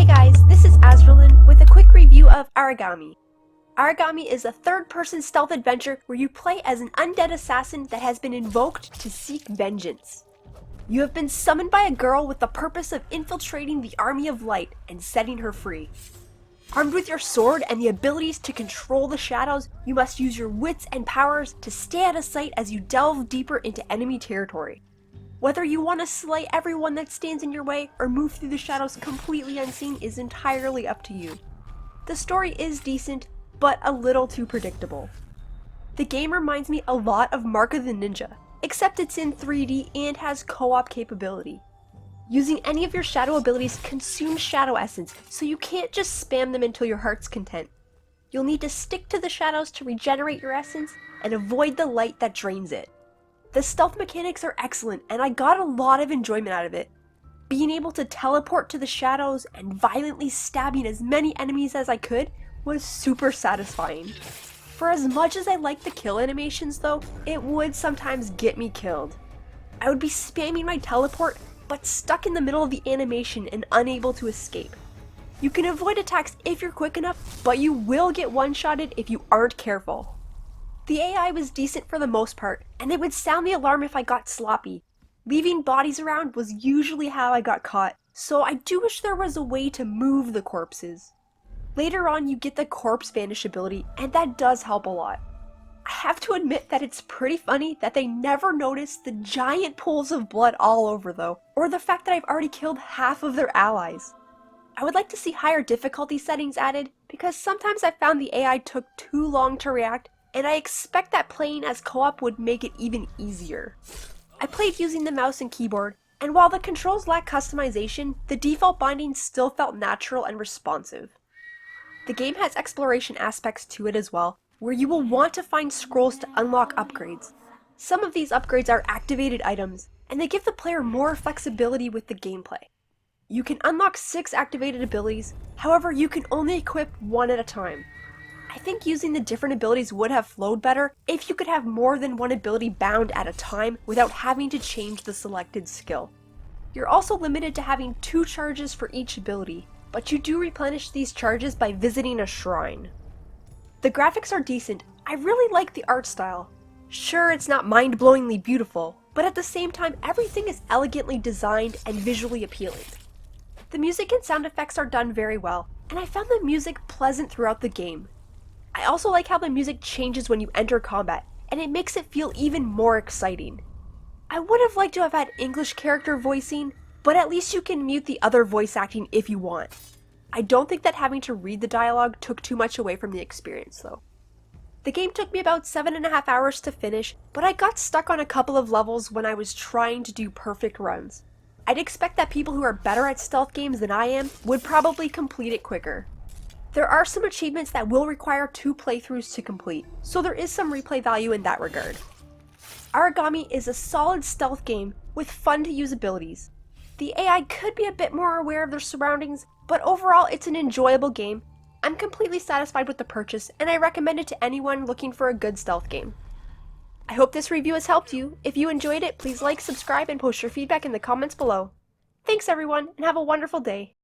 guys, this is Azralin with a quick review of Aragami. Aragami is a third-person stealth adventure where you play as an undead assassin that has been invoked to seek vengeance. You have been summoned by a girl with the purpose of infiltrating the Army of Light and setting her free. Armed with your sword and the abilities to control the shadows, you must use your wits and powers to stay out of sight as you delve deeper into enemy territory. Whether you want to slay everyone that stands in your way or move through the shadows completely unseen is entirely up to you. The story is decent, but a little too predictable. The game reminds me a lot of Mark of the Ninja, except it's in 3D and has co-op capability. Using any of your shadow abilities consumes shadow essence, so you can't just spam them until your heart's content. You'll need to stick to the shadows to regenerate your essence and avoid the light that drains it. The stealth mechanics are excellent, and I got a lot of enjoyment out of it. Being able to teleport to the shadows and violently stabbing as many enemies as I could was super satisfying. For as much as I like the kill animations though, it would sometimes get me killed. I would be spamming my teleport, but stuck in the middle of the animation and unable to escape. You can avoid attacks if you're quick enough, but you will get one-shotted if you aren't careful. The AI was decent for the most part, and they would sound the alarm if I got sloppy. Leaving bodies around was usually how I got caught, so I do wish there was a way to move the corpses. Later on you get the corpse vanish ability, and that does help a lot. I have to admit that it's pretty funny that they never noticed the giant pools of blood all over though, or the fact that I've already killed half of their allies. I would like to see higher difficulty settings added, because sometimes I found the AI took too long to react, and I expect that playing as co-op would make it even easier. I played using the mouse and keyboard, and while the controls lack customization, the default binding still felt natural and responsive. The game has exploration aspects to it as well, where you will want to find scrolls to unlock upgrades. Some of these upgrades are activated items, and they give the player more flexibility with the gameplay. You can unlock 6 activated abilities, however you can only equip one at a time. I think using the different abilities would have flowed better if you could have more than one ability bound at a time without having to change the selected skill. You're also limited to having 2 charges for each ability, but you do replenish these charges by visiting a shrine. The graphics are decent. I really like the art style. Sure, it's not mind-blowingly beautiful, but at the same time everything is elegantly designed and visually appealing. The music and sound effects are done very well, and I found the music pleasant throughout the game. I also like how the music changes when you enter combat, and it makes it feel even more exciting. I would have liked to have had English character voicing, but at least you can mute the other voice acting if you want. I don't think that having to read the dialogue took too much away from the experience though. The game took me about 7.5 hours to finish, but I got stuck on a couple of levels when I was trying to do perfect runs. I'd expect that people who are better at stealth games than I am would probably complete it quicker. There are some achievements that will require 2 playthroughs to complete, so there is some replay value in that regard. Aragami is a solid stealth game with fun to use abilities. The AI could be a bit more aware of their surroundings, but overall it's an enjoyable game. I'm completely satisfied with the purchase, and I recommend it to anyone looking for a good stealth game. I hope this review has helped you. If you enjoyed it, please like, subscribe, and post your feedback in the comments below. Thanks everyone, and have a wonderful day.